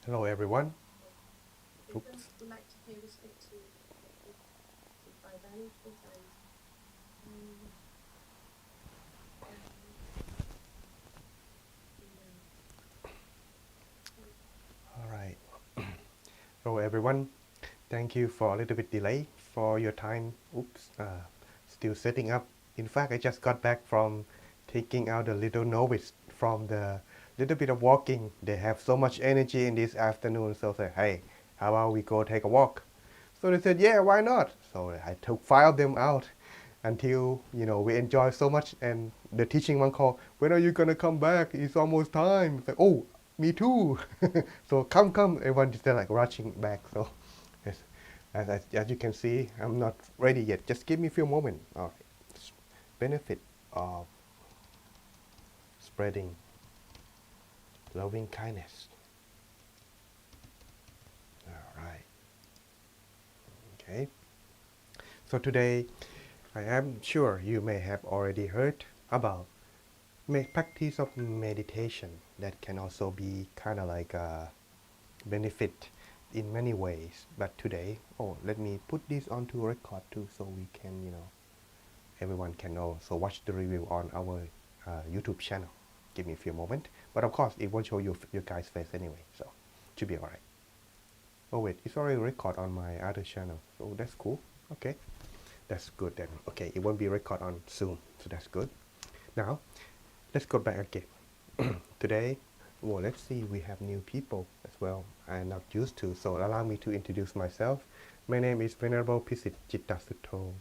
Hello everyone. People Oops. would like to pay respect to by bowing three times. Bow, bow, and bow. All right. Hello everyone. Thank you for a little bit delay for your time. Oops. Still setting up. In fact, I just got back from taking out the little novice from the little bit of walking. They have so much energy in this afternoon. So I said, hey, how about we go take a walk? So they said, yeah, why not? So I took 5 of them out until we enjoy so much. And the teaching one called, when are you gonna come back? It's almost time. It's like, oh, me too. So come, everyone just like rushing back. So as you can see, I'm not ready yet. Just give me a few moments. All right. Benefit of spreading loving kindness. All right. Okay. So today, I am sure you may have already heard about practice of meditation that can also be kind of like a benefit in many ways. But today, let me put this onto record too, so we can, everyone can also watch the review on our YouTube channel. Give me a few moments. But of course, it won't show your guys' face anyway, so it should be alright. Oh wait, it's already recorded on my other channel, so that's cool. Okay, that's good then. Okay, it won't be recorded on Zoom, so that's good. Now, let's go back again. Today, well, let's see, we have new people as well I'm not used to, so allow me to introduce myself. My name is Venerable Pisit Jittasutdho.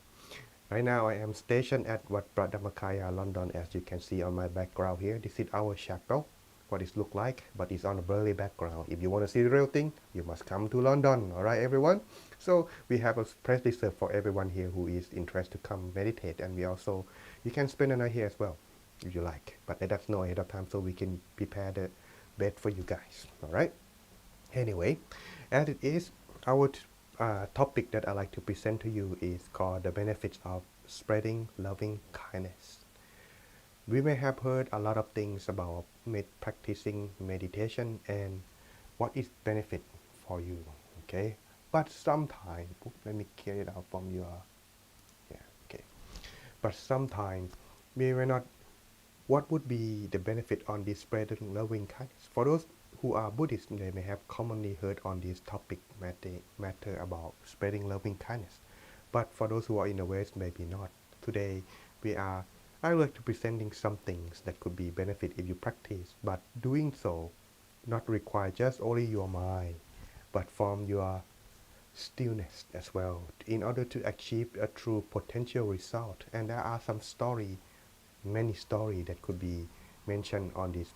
Right now I am stationed at Wat Pradamakkaya, London, as you can see on my background here. This is our chapel, what it looks like, but it's on a blurry background. If you want to see the real thing, you must come to London, alright everyone? So we have a place reserved for everyone here who is interested to come meditate, and we also, you can spend a night here as well, if you like. But let us know ahead of time so we can prepare the bed for you guys, alright? Anyway, as it is, our topic that I like to present to you is called the benefits of spreading loving kindness. We may have heard a lot of things about practicing meditation and what is benefit for you, okay? But sometimes, let me clear it out from your, yeah, okay. But sometimes we may not, what would be the benefit on this spreading loving kindness? For those who are Buddhists, they may have commonly heard on this topic matter about spreading loving kindness. But for those who are in the West, maybe not. Today, I would like to presenting some things that could be benefit if you practice, but doing so not require just only your mind, but from your stillness as well, in order to achieve a true potential result. And there are some many stories that could be mentioned on this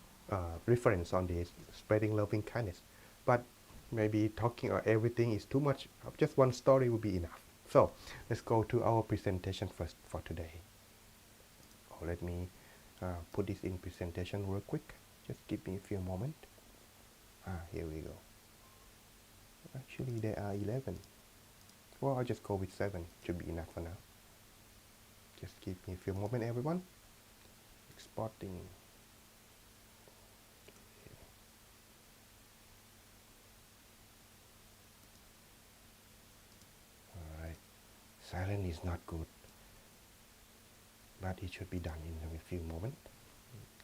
reference on this spreading loving kindness. But maybe talking about everything is too much. Just one story would be enough. So let's go to our presentation first for today. Let me put this in presentation real quick. Just give me a few moments. Here we go. Actually, there are 11. Well, I'll just go with 7. Should be enough for now. Just give me a few moments, everyone. Exporting. Alright. Silence is not good, but it should be done in a few moments.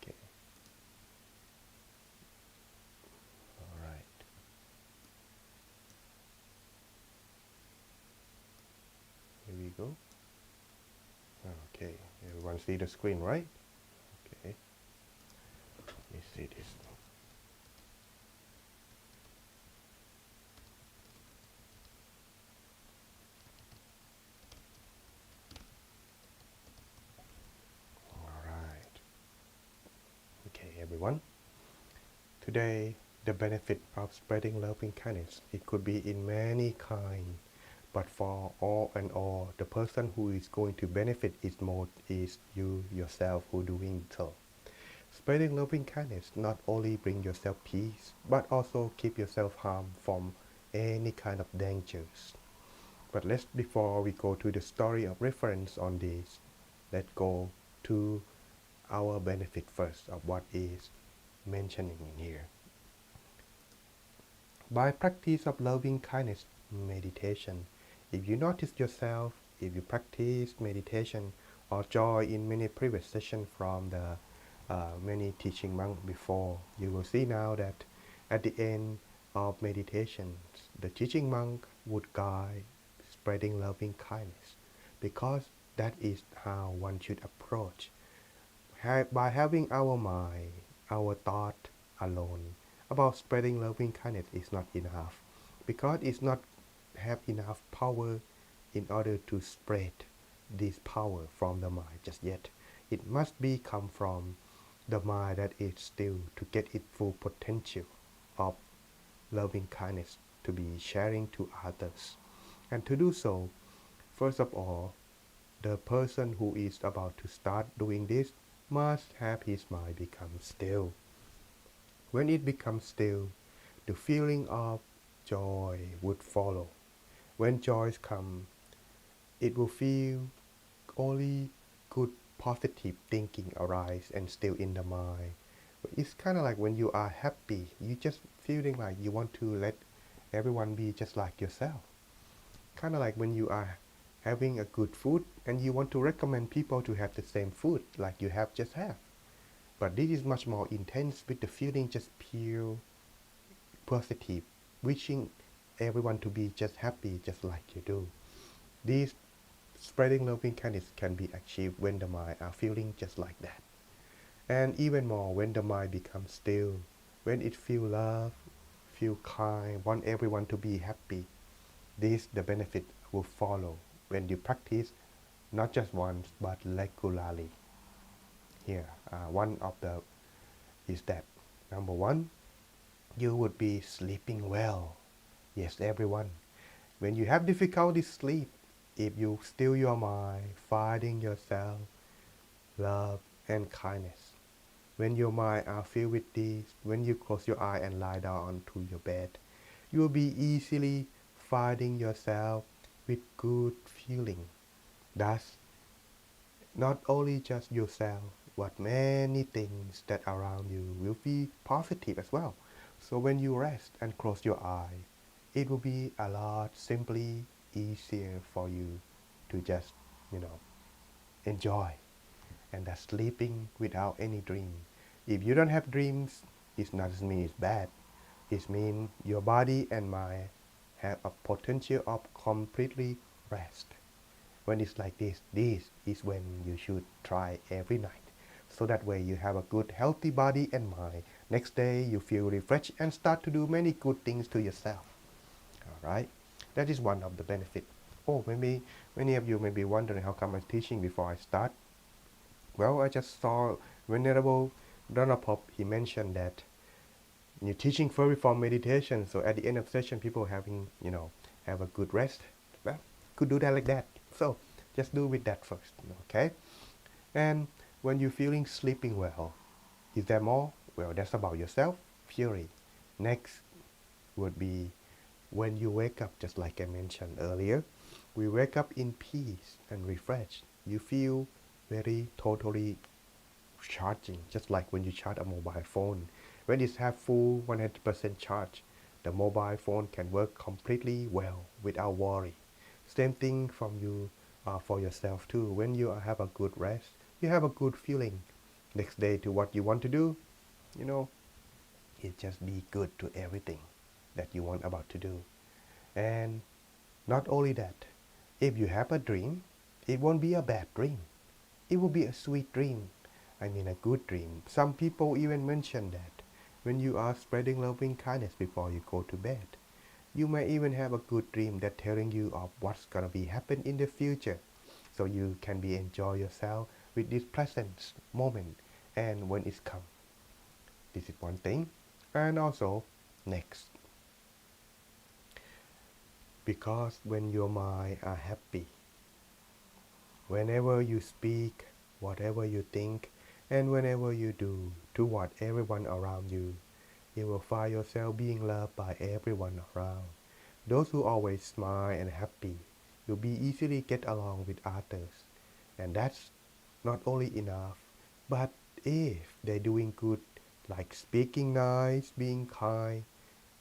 Okay. Alright. Here we go. Okay. Everyone see the screen, right? Okay. Let me see this. Alright. Okay, everyone. Today, the benefit of spreading loving kindness, it could be in many kinds, but for all and all, the person who is going to benefit is most is you yourself who doing so. Spreading loving kindness not only bring yourself peace, but also keep yourself harm from any kind of dangers. But before we go to the story of reference on this, let's go to our benefit first of what is mentioning in here. By practice of loving kindness meditation, if you notice yourself, if you practice meditation or join in many previous sessions from the many teaching monks before, you will see now that at the end of meditations, the teaching monk would guide spreading loving kindness, because that is how one should approach. By having our mind, our thought alone about spreading loving kindness is not enough, because it's not have enough power in order to spread this power from the mind just yet. It must be come from the mind that is still to get its full potential of loving kindness to be sharing to others. And to do so, first of all, the person who is about to start doing this must have his mind become still. When it becomes still, the feeling of joy would follow. When joys come, it will feel only good positive thinking arise and still in the mind. It's kind of like when you are happy, you just feeling like you want to let everyone be just like yourself. Kind of like when you are having a good food and you want to recommend people to have the same food like you have just have. But this is much more intense with the feeling just pure positive, wishing everyone to be just happy just like you do. This spreading loving kindness can be achieved when the mind are feeling just like that. And even more when the mind becomes still, when it feel love, feel kind, want everyone to be happy. This the benefit will follow when you practice not just once but regularly. Here, one of the is that number one, you would be sleeping well. Yes, everyone. When you have difficulty sleep, if you still your mind, finding yourself, love and kindness. When your mind are filled with these, when you close your eye and lie down onto your bed, you will be easily finding yourself with good feeling. Thus, not only just yourself, but many things that around you will be positive as well. So when you rest and close your eye, it will be a lot simply easier for you to just, you know, enjoy. And that sleeping without any dream. If you don't have dreams, it doesn't mean it's bad. It means your body and mind have a potential of completely rest. When it's like this is when you should try every night. So that way you have a good healthy body and mind. Next day you feel refreshed and start to do many good things to yourself. Alright? That is one of the benefits. Oh, maybe many of you may be wondering how come I'm teaching before I start. Well, I just saw Venerable Dhanapop, he mentioned that you're teaching furry form meditation, so at the end of session people having, have a good rest. Well, could do that like that. So just do with that first, okay? And when you're feeling sleeping well, is there more? Well, that's about yourself, fury. Next would be when you wake up, just like I mentioned earlier, we wake up in peace and refreshed. You feel very totally charging, just like when you charge a mobile phone. When it's have full 100% charge, the mobile phone can work completely well without worry. Same thing from you for yourself too. When you have a good rest, you have a good feeling. Next day to what you want to do, you know, it just be good to everything that you want about to do. And not only that, if you have a dream, it won't be a bad dream. It will be a sweet dream. I mean a good dream. Some people even mention that when you are spreading loving kindness before you go to bed, you may even have a good dream that telling you of what's gonna be happen in the future. So you can be enjoy yourself with this present moment and when it's come. This is one thing. And also, next, because when your mind are happy, whenever you speak, whatever you think, and whenever you do toward everyone around you, you will find yourself being loved by everyone around. Those who always smile and happy will be easily get along with others. And that's not only enough, but if they're doing good, like speaking nice, being kind,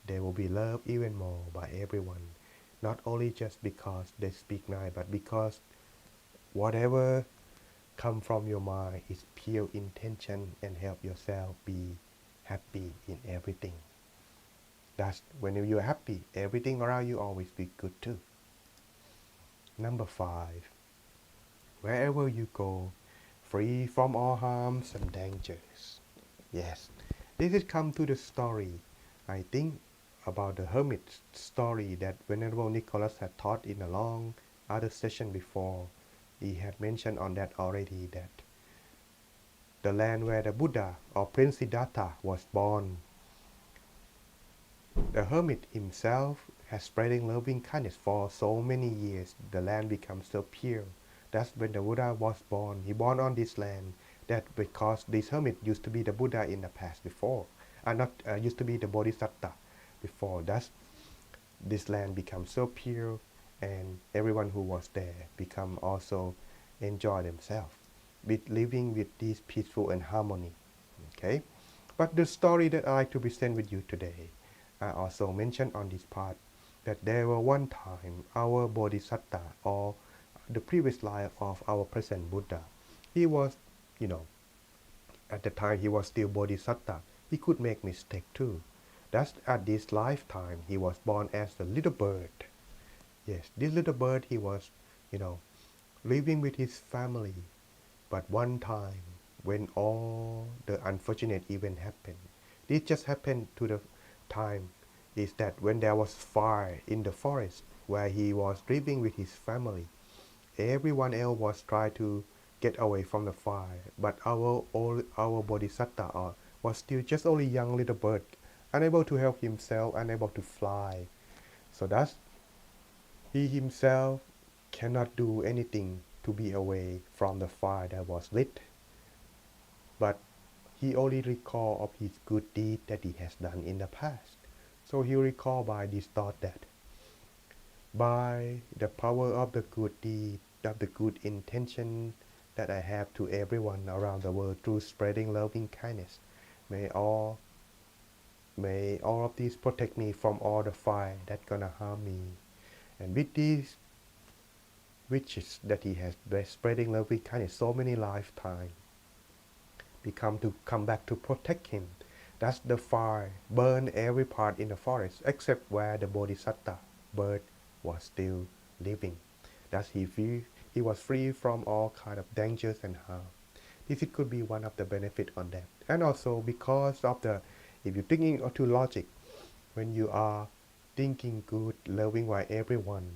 they will be loved even more by everyone. Not only just because they speak nice, but because whatever come from your mind is pure intention and help yourself be happy in everything. That's when you're happy, everything around you always be good too. Number 5, wherever you go, free from all harms and dangers. Yes, this is come to the story. I think about the hermit story that Venerable Nicholas had taught in a long other session before. He had mentioned on that already, that the land where the Buddha or Prince Siddhartha was born, the hermit himself has spreading loving kindness for so many years. The land becomes so pure. That's when the Buddha was born. He born on this land. That because this hermit used to be the Buddha in the past before, not used to be the Bodhisattva before. Thus, this land becomes so pure, and everyone who was there become also enjoy themselves with living with this peaceful and harmony. Okay, but the story that I like to present with you today, I also mentioned on this part that there were one time our Bodhisattva, or the previous life of our present Buddha, he was, you know, at the time he was still Bodhisattva, he could make mistake too. Thus at this lifetime he was born as a little bird. Yes, this little bird, he was, you know, living with his family. But one time, when all the unfortunate event happened, this just happened to the time is that when there was fire in the forest where he was living with his family, everyone else was trying to get away from the fire, but our Bodhisattva was still just only young little bird, unable to help himself, unable to fly. So thus, he himself cannot do anything to be away from the fire that was lit, but he only recall of his good deed that he has done in the past. So he recall by this thought that by the power of the good deed, of the good intention that I have to everyone around the world through spreading loving kindness, may all of these protect me from all the fire that gonna harm me. And with these wishes that he has been spreading loving kindness so many lifetimes, come back to protect him. Thus the fire burned every part in the forest except where the Bodhisattva bird was still living. Thus he was free from all kind of dangers and harm. This it could be one of the benefit on that. And also because of the, if you're thinking to logic, when you are thinking good, loving by everyone,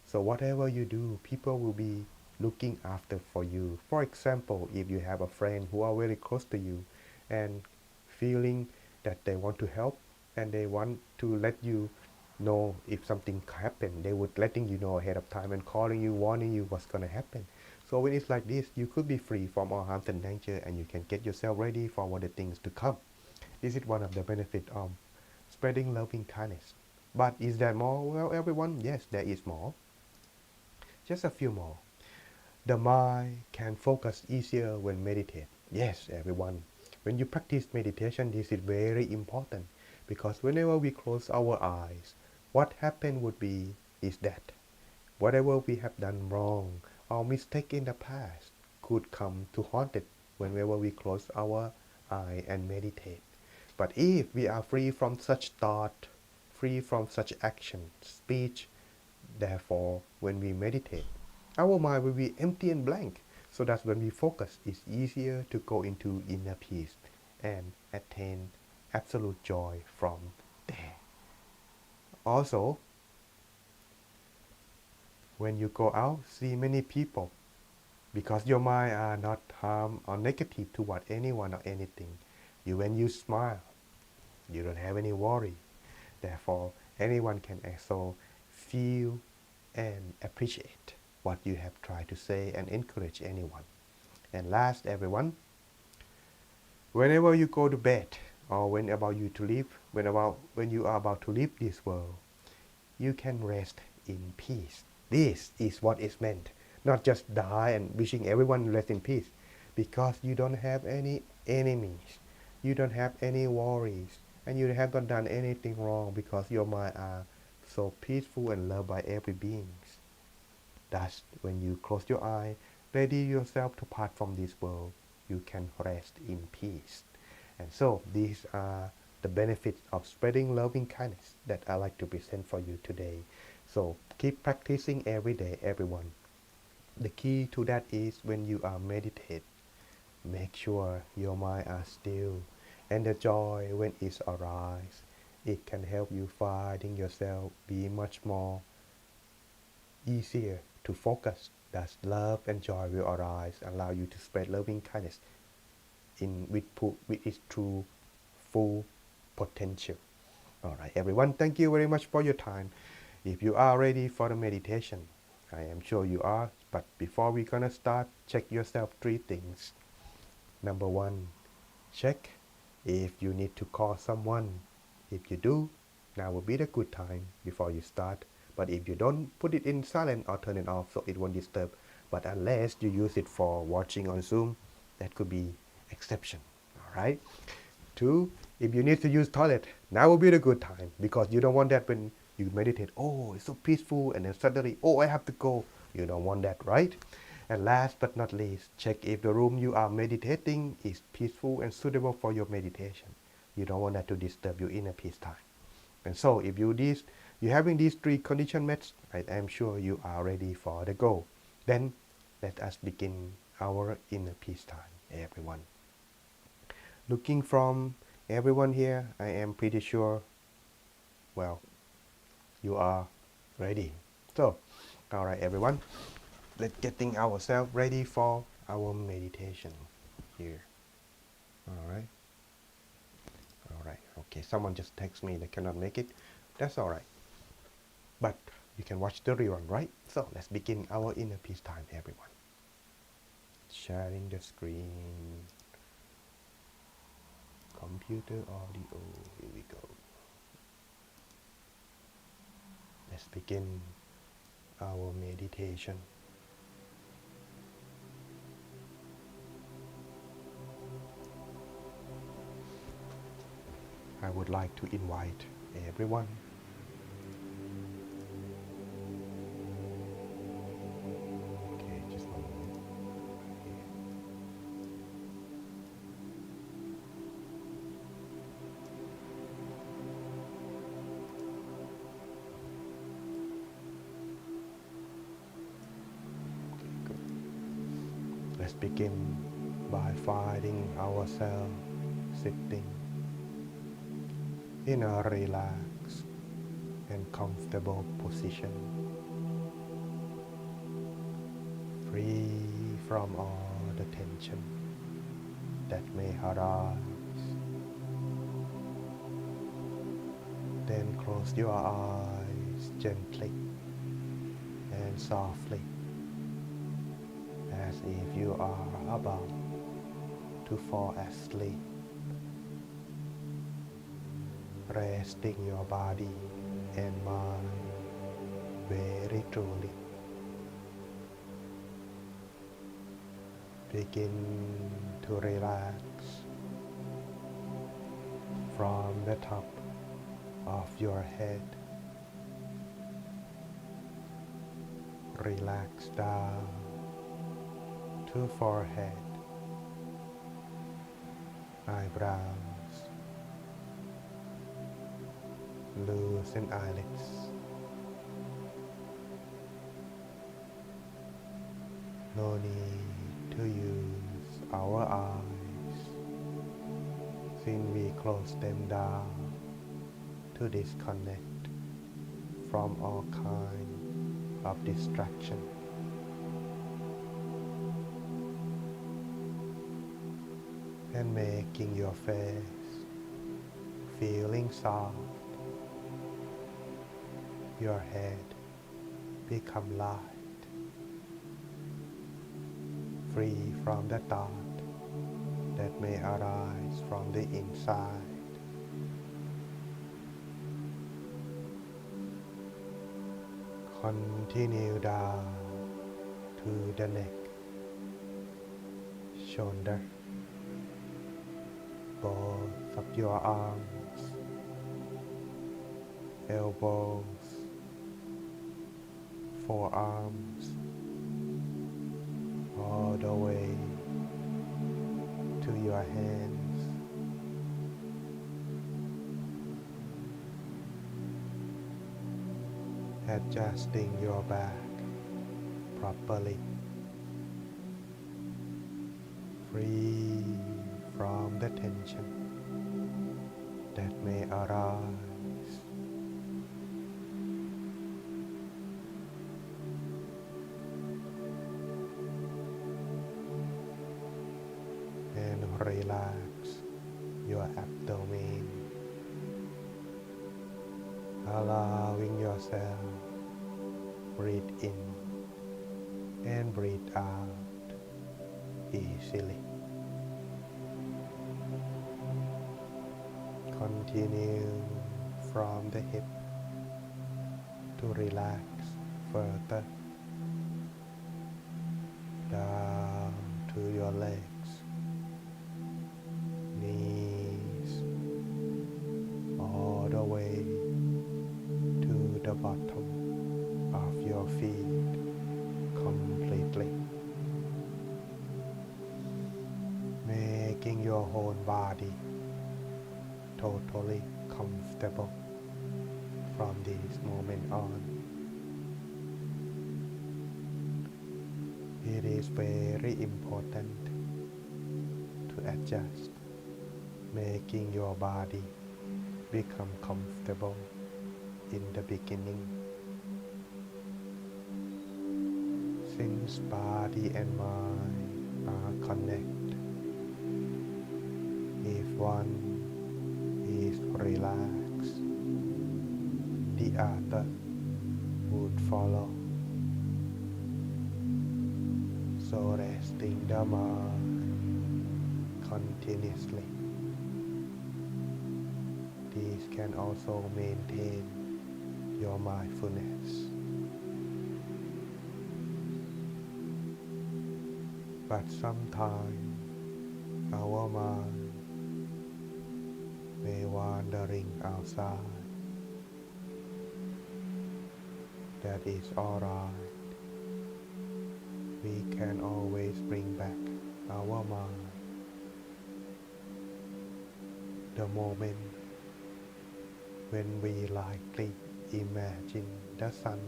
so whatever you do, people will be looking after for you. For example, if you have a friend who are very close to you and feeling that they want to help and they want to let you know if something happen, they would letting you know ahead of time and calling you, warning you what's going to happen. So when it's like this, you could be free from all harm and danger, and you can get yourself ready for what the things to come. This is one of the benefits of spreading loving kindness. But is there more? Well, everyone, yes, there is more. Just a few more. The mind can focus easier when meditate. Yes, everyone. When you practice meditation, this is very important, because whenever we close our eyes, what happen would be is that whatever we have done wrong or mistake in the past could come to haunt it whenever we close our eye and meditate. But if we are free from such thought, free from such action, speech, therefore, when we meditate, our mind will be empty and blank. So that when we focus, it's easier to go into inner peace and attain absolute joy from there. Also, when you go out, see many people, because your mind are not harm or negative toward anyone or anything. When you smile, you don't have any worry. Therefore, anyone can also feel and appreciate what you have tried to say and encourage anyone. And last, everyone, whenever you go to bed or when you are about to leave this world, you can rest in peace. This is what is meant, not just die and wishing everyone rest in peace, because you don't have any enemies, you don't have any worries, and you have not done anything wrong because your mind are so peaceful and loved by every being. Thus, when you close your eye, ready yourself to part from this world, you can rest in peace. And so these are the benefits of spreading loving kindness that I like to present for you today. So keep practicing every day, everyone. The key to that is when you are meditate, make sure your mind are still, and the joy when it arises, it can help you finding yourself be much more easier to focus. Thus, love and joy will arise, allow you to spread loving kindness with its true full potential. All right, everyone, thank you very much for your time. If you are ready for the meditation, I am sure you are, but before we're gonna start, check yourself 3 things. Number 1, check if you need to call someone. If you do, now will be the good time before you start. But if you don't, put it in silent or turn it off so it won't disturb. But unless you use it for watching on Zoom, that could be exception. All right. 2, if you need to use toilet, now will be the good time because you don't want that when you meditate. Oh, it's so peaceful, and then suddenly, oh, I have to go. You don't want that, right? And last but not least, check if the room you are meditating is peaceful and suitable for your meditation. You don't want that to disturb your inner peace time. And so if you're having these 3 conditions met, I am sure you are ready for the goal. Then let us begin our inner peace time, everyone. Looking from everyone here, I am pretty sure, well, you are ready. So, all right, everyone, let's getting ourselves ready for our meditation here. All right. All right. Okay, someone just texted me they cannot make it. That's all right. But you can watch the rerun, right? So let's begin our inner peace time, everyone. Sharing the screen. Computer audio. Here we go. Let's begin our meditation. I would like to invite everyone okay, just one moment. Okay, good. Let's begin by finding ourselves sitting in a relaxed and comfortable position, free from all the tension that may arise. Then close your eyes gently and softly, as if you are about to fall asleep, resting your body and mind very truly. Begin to relax from the top of your head. Relax down to forehead, eyebrows, loosen eyelids. No need to use our eyes, since we close them down to disconnect from all kinds of distraction. And making your face feeling soft, your head become light, free from the thought that may arise from the inside. Continue down to the neck, shoulder, both of your arms, elbows, forearms, all the way to your hands. Adjusting your back properly, free from the tension that may arise. And relax your abdomen, allowing yourself breathe in and breathe out easily. Continue from the hip to relax further down to your legs, knees, all the way to the bottom of your feet completely, making your whole body totally comfortable from this moment on. It is very important to adjust, making your body become comfortable in the beginning. Since body and mind are connected, if one is relaxed, the other would follow. So resting the mind continuously. This can also maintain your mindfulness. But sometimes our mind may wandering outside. That is alright. We can always bring back our mind. The moment when we likely imagine the sun,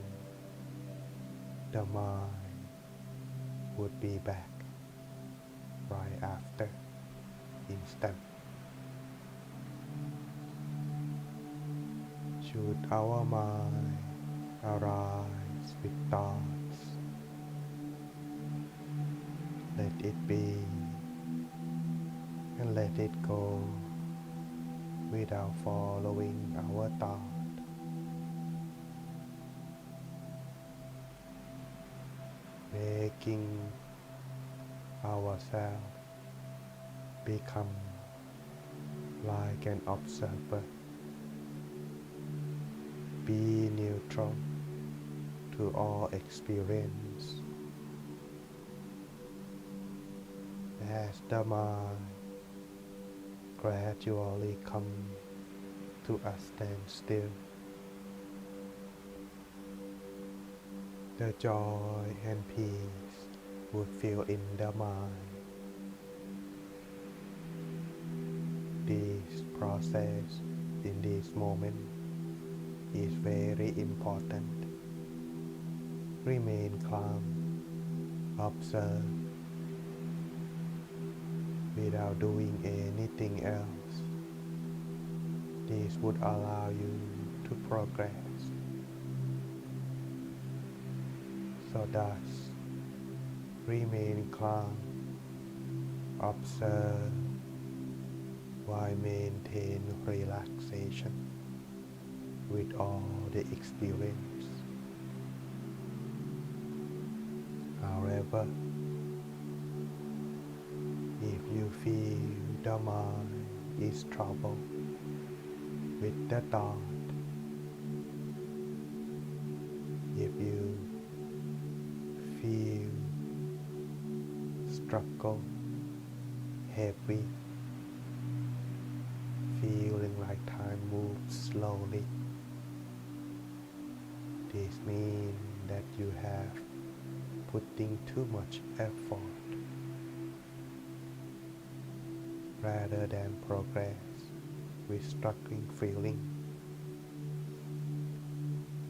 the mind would be back right after, instant. Should our mind arise with thoughts, let it be and let it go without following our thought. Making ourselves become like an observer. Be neutral to all experience. As the mind gradually come to a standstill, the joy and peace would fill in the mind. This process in this moment is very important. Remain calm, observe, without doing anything else. This would allow you to progress. So thus, remain calm, observe, while maintain relaxation with all the experience. However, if you feel the mind is troubled with the thought, if you feel struggle, heavy, feeling like time moves slowly, This means that you have putting too much effort rather than progress with struggling feeling.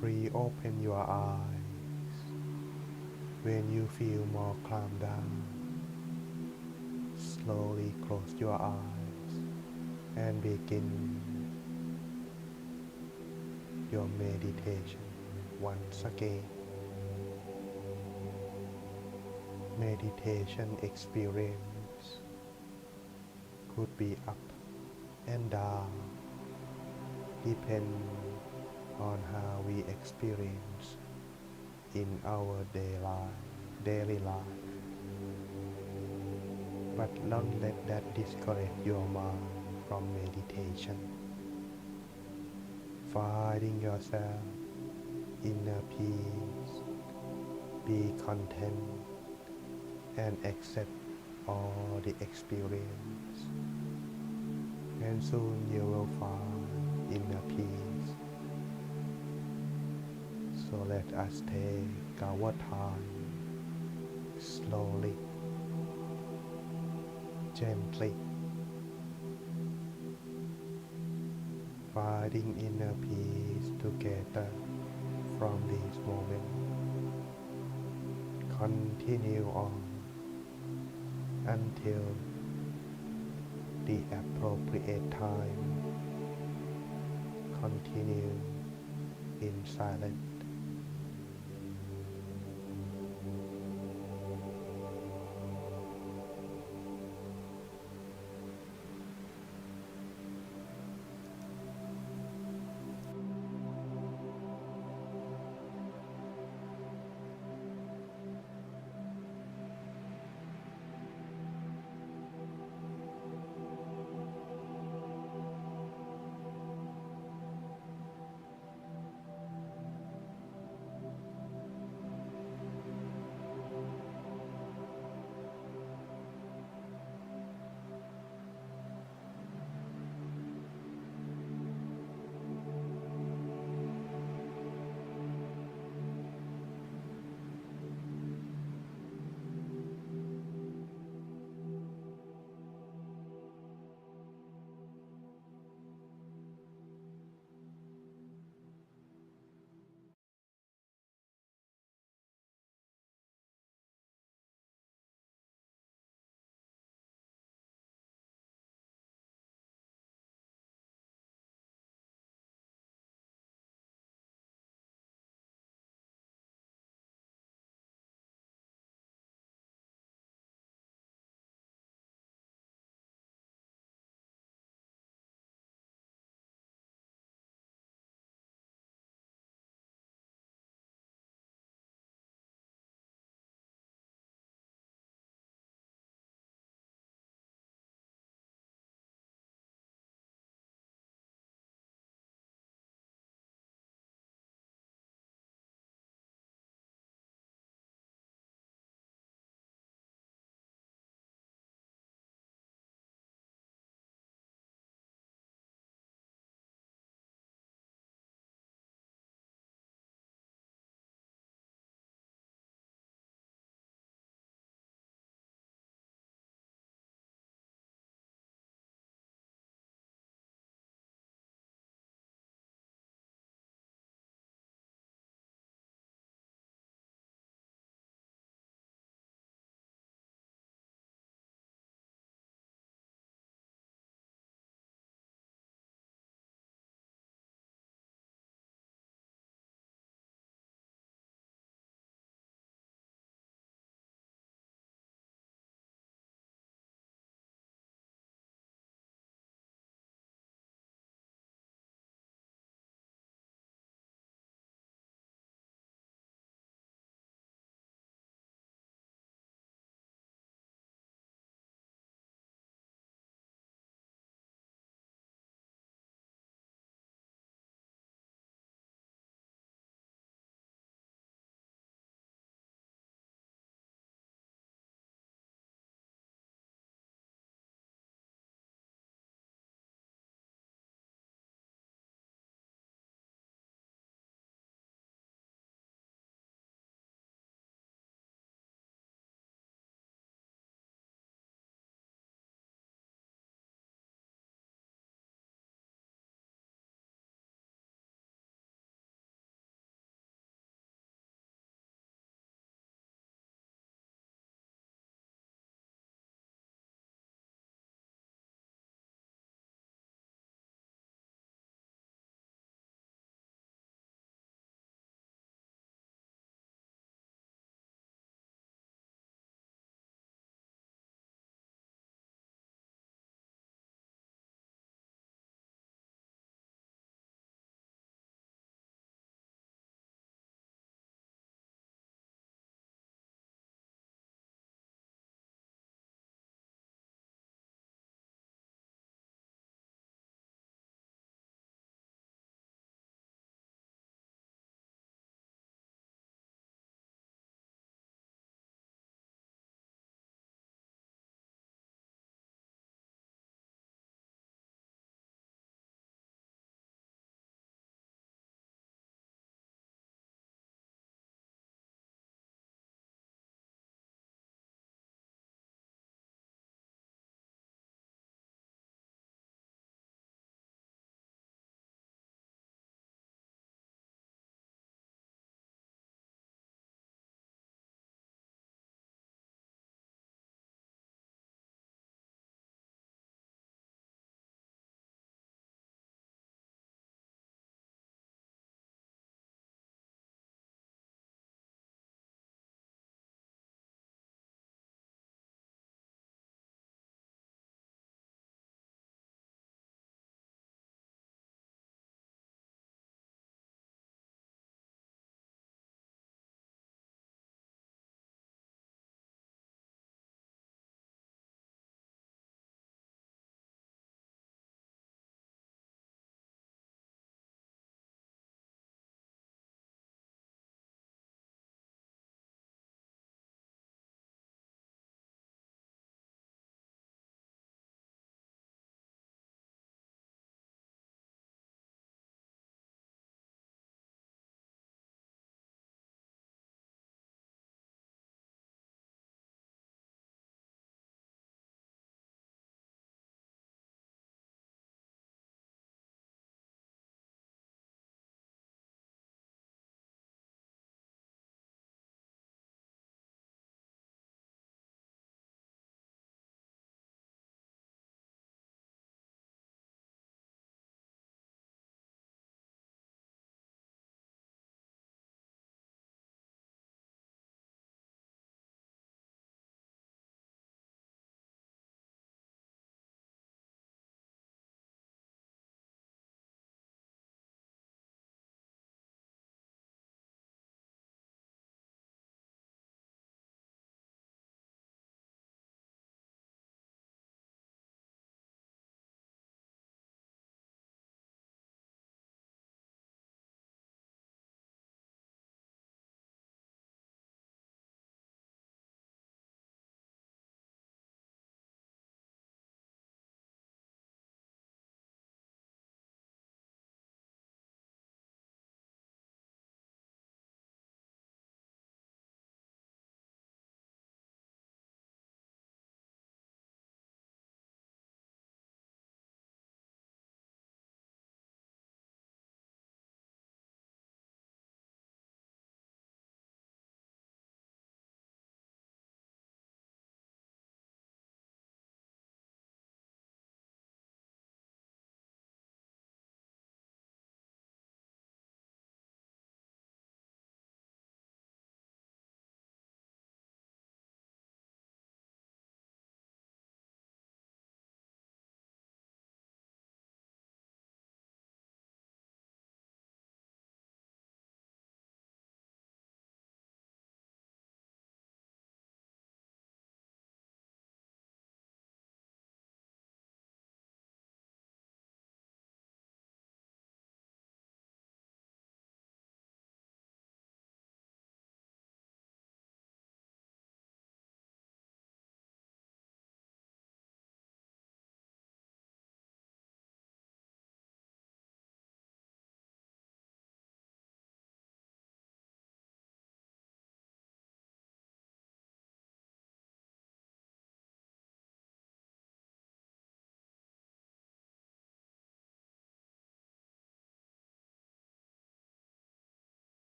Reopen your eyes when you feel more calm down. Slowly close your eyes and begin your meditation once again. Meditation experience could be up and down, depend on how we experience in our daily life. But don't let that discourage your mind from meditation. Finding yourself inner peace, be content and accept all the experience, and soon you will find inner peace. So let us take our time, slowly, gently, finding inner peace together from this moment. Continue on until the appropriate time. Continue in silence.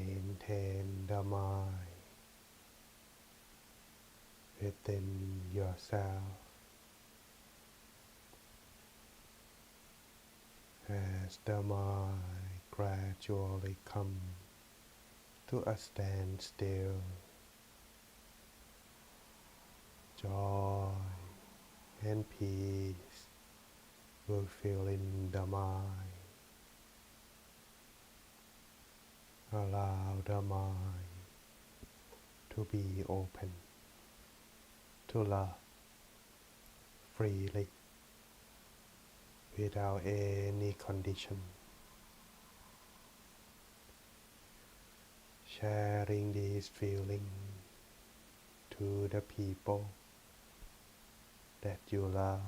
maintain the mind within yourself as the mind gradually comes to a standstill. Joy and peace will fill in the mind. Allow the mind to be open to love freely without any condition. Sharing this feeling to the people that you love,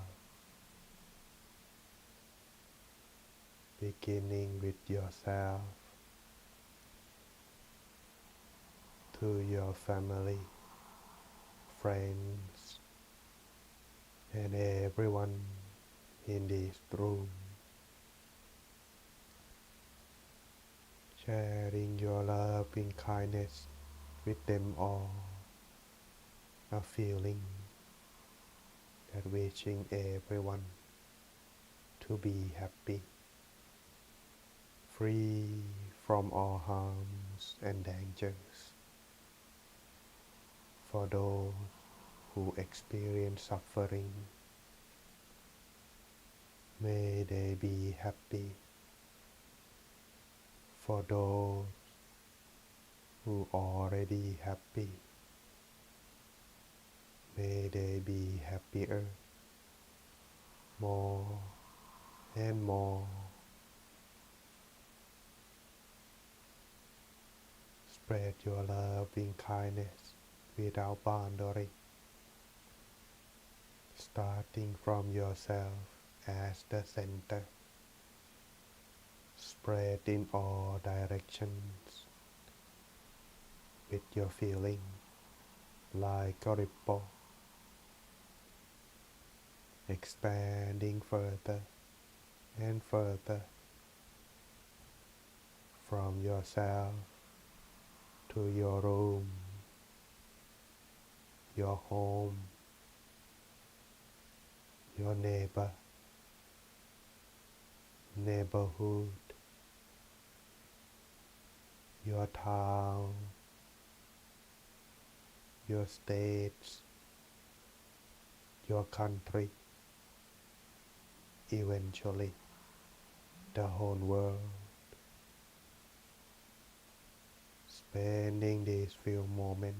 beginning with yourself, to your family, friends, and everyone in this room. Sharing your loving kindness with them all, a feeling that wishing everyone to be happy, free from all harms and dangers. For those who experience suffering, may they be happy. For those who already happy, may they be happier, more and more. Spread your loving kindness without boundary, starting from yourself as the center. Spread in all directions with your feeling like a ripple, expanding further and further from yourself to your room, your home, your neighborhood, your town, your states, your country, eventually the whole world. Spending these few moments,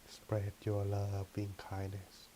spread your loving kindness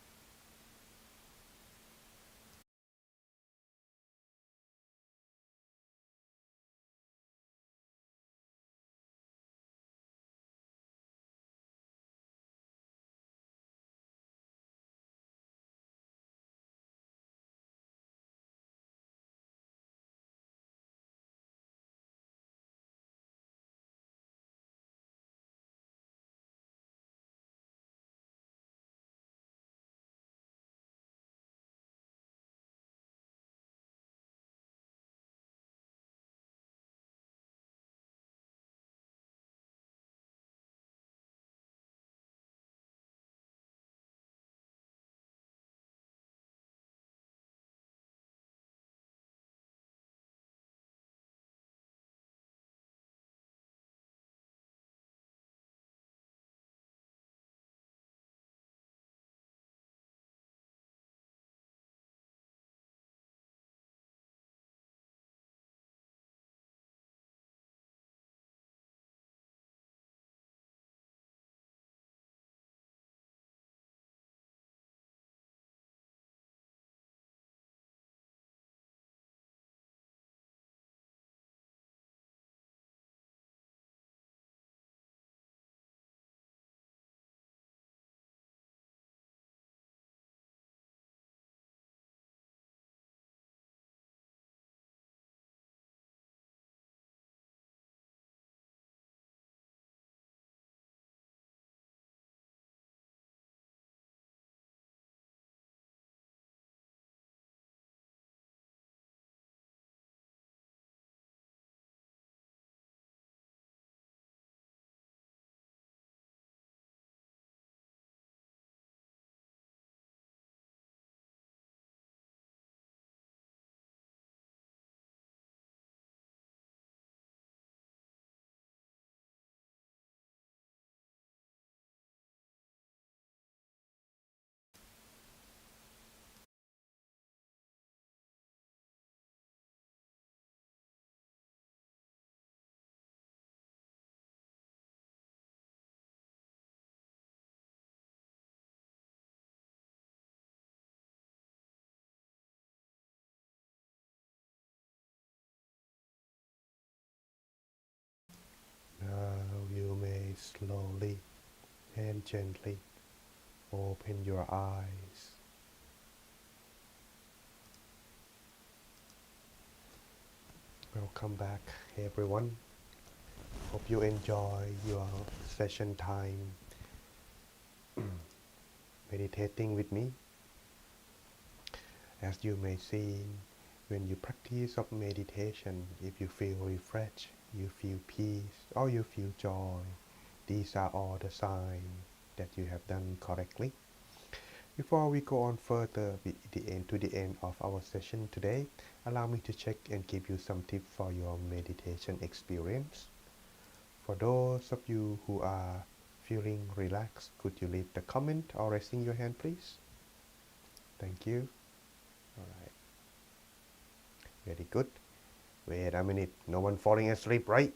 gently open your eyes. Welcome back, everyone. Hope you enjoy your session time meditating with me. As you may see, when you practice of meditation, if you feel refreshed, you feel peace, or you feel joy, these are all the signs that you have done correctly. Before we go on further to the end of our session today, allow me to check and give you some tips for your meditation experience. For those of you who are feeling relaxed, could you leave the comment or raising your hand, please? Thank you. All right. Very good. Wait a minute. No one falling asleep, right?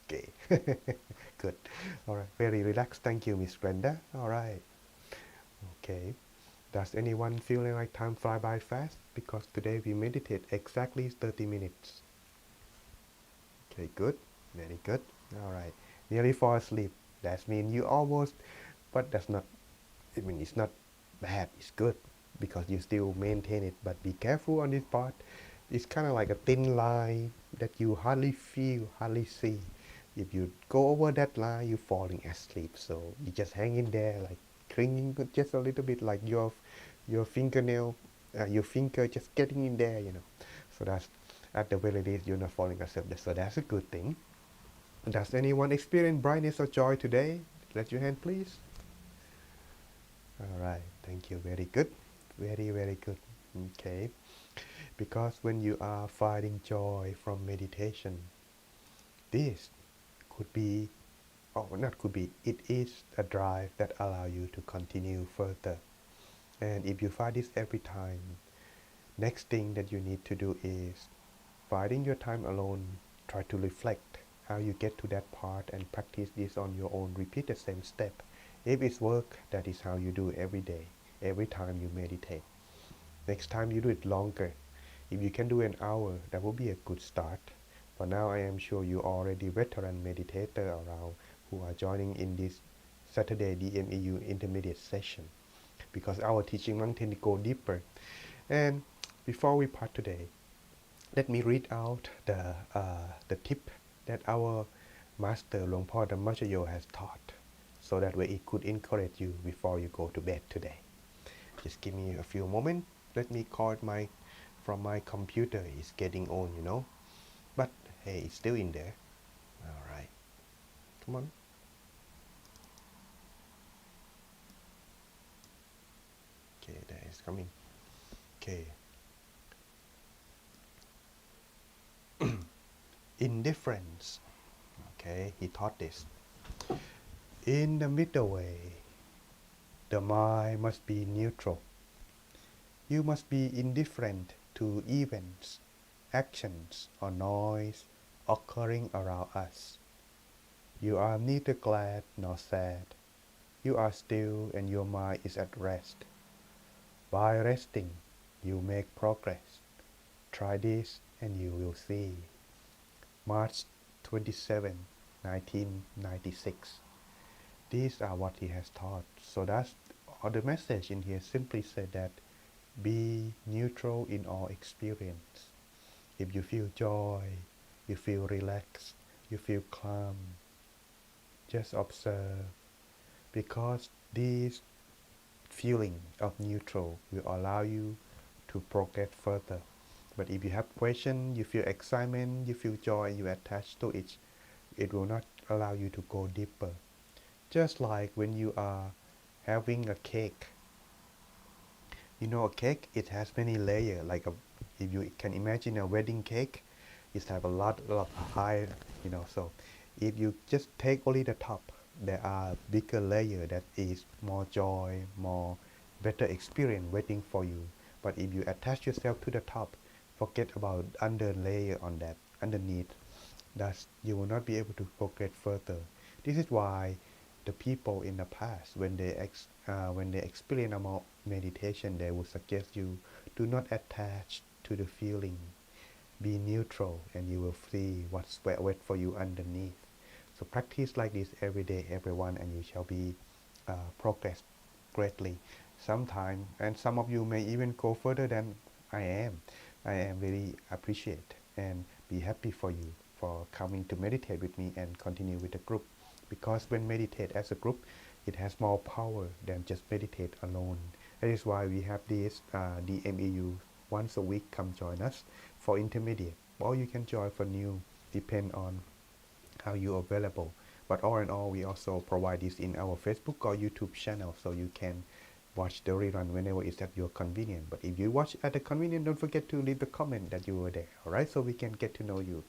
Okay. Good. All right. Very relaxed. Thank you, Miss Glenda. All right. Okay. Does anyone feeling like time fly by fast? Because today we meditate exactly 30 minutes. Okay, good. Very good. All right. Nearly fall asleep. That means you almost, but that's not, I mean, it's not bad. It's good because you still maintain it. But be careful on this part. It's kind of like a thin line that you hardly feel, hardly see. If you go over that line, you're falling asleep. So you just hang in there, like clinging just a little bit, like your fingernail, your finger just getting in there, you know. So that's at the very least you're not falling asleep. So that's a good thing. Does anyone experience brightness or joy today? Raise your hand, please. All right, thank you. Very good. Very, very good. Okay. Because when you are finding joy from meditation, this could be, or not could be, it is a drive that allow you to continue further. And if you find this every time, next thing that you need to do is finding your time alone, try to reflect how you get to that part and practice this on your own. Repeat the same step. If it's work, that is how you do every day, every time you meditate. Next time you do it longer. If you can do an hour, that will be a good start. For now, I am sure you already veteran meditator around who are joining in this Saturday DMEU intermediate session, because our teaching will tend to go deeper. And before we part today, let me read out the tip that our master Luang Por Dhammachayo has taught, so that way it could encourage you before you go to bed today. Just give me a few moments. Let me call it from my computer. It's getting old, you know. But hey, it's still in there. All right. Come on. Okay, there it's coming. Okay. Indifference. Okay, he taught this. In the middle way, the mind must be neutral. You must be indifferent to events, actions, or noise occurring around us. You are neither glad nor sad. You are still and your mind is at rest. By resting, you make progress. Try this and you will see. March 27, 1996. These are what he has taught. So that's all the message in here. Simply said that be neutral in all experience. If you feel joy, you feel relaxed, you feel calm, just observe, because this feeling of neutral will allow you to progress further. But if you have question, you feel excitement, you feel joy, you attach to it, it will not allow you to go deeper. Just like when you are having a cake. You know, a cake, it has many layers. If you can imagine a wedding cake, it have a lot of high, you know. So if you just take only the top, there are bigger layer that is more joy, more better experience waiting for you. But if you attach yourself to the top, forget about under layer on that underneath. Thus, you will not be able to progress further. This is why the people in the past, when they experience about meditation, they would suggest you do not attach to the feeling. Be neutral, and you will see what's wait for you underneath. So practice like this every day, everyone, and you shall be progress greatly. Sometime, and some of you may even go further than I am. I am really appreciate and be happy for you for coming to meditate with me and continue with the group. Because when meditate as a group, it has more power than just meditate alone. That is why we have this DMEU once a week. Come join us for intermediate, or you can join for new, depend on how you are available. But all in all, we also provide this in our Facebook or YouTube channel, so you can watch the rerun whenever it's at your convenience. But if you watch at the convenience, don't forget to leave the comment that you were there, alright, so we can get to know you.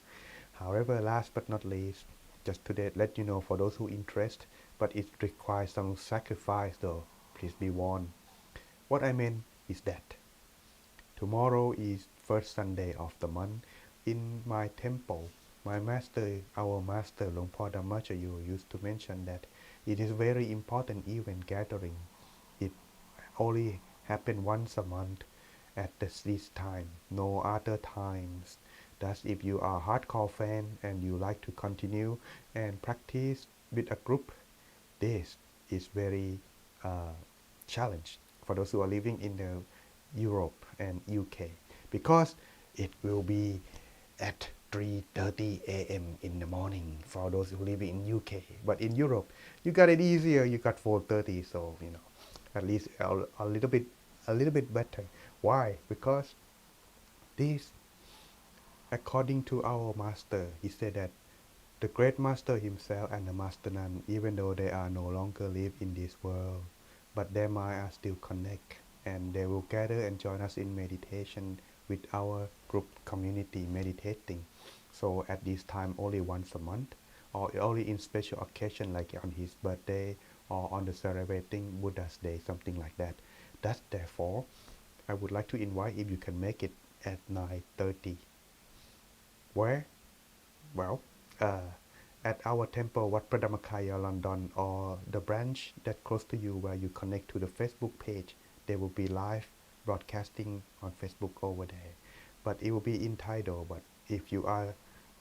However, last but not least, just to let you know, for those who interest, but it requires some sacrifice though, please be warned. What I mean is that tomorrow is first Sunday of the month. In my temple, my master, our master, Luang Por Dhammachayo, used to mention that it is very important event gathering. It only happen once a month at this time, no other times. Thus, if you are a hardcore fan and you like to continue and practice with a group, this is very challenge for those who are living in the Europe and UK, because it will be at 3:30 a.m. in the morning for those who live in UK. But in Europe, you got it easier. You got 4:30, so at least a little bit better. Why? Because this, according to our master, he said that the great master himself and the master nun, even though they are no longer live in this world, but their mind are still connect, and they will gather and join us in meditation with our group community meditating. So at this time, only once a month, or only in special occasion like on his birthday or on the celebrating Buddha's day, something like that. That's therefore, I would like to invite, if you can make it, at 9:30. Where? Well, at our temple, Wat Pradhamakaya, London, or the branch that close to you where you connect to the Facebook page, there will be live broadcasting on Facebook over there. But it will be entitled. But if you are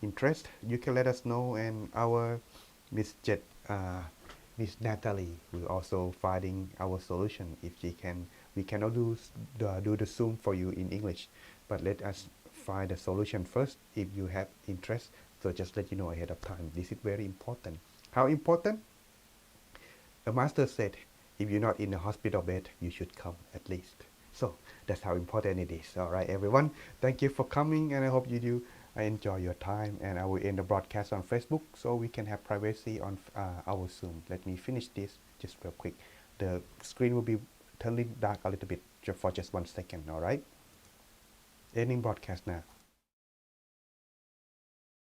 interested, you can let us know, and our Miss Jet, Miss Natalie will also finding our solution. If she can, we cannot do the Zoom for you in English, but let us find a solution first if you have interest. So just let you know ahead of time. This is very important. How important? The master said, if you're not in a hospital bed, you should come at least. So that's how important it is. All right, everyone. Thank you for coming, and I hope you do enjoy your time. And I will end the broadcast on Facebook so we can have privacy on our Zoom. Let me finish this just real quick. The screen will be turning dark a little bit for just 1 second. All right. Ending broadcast now.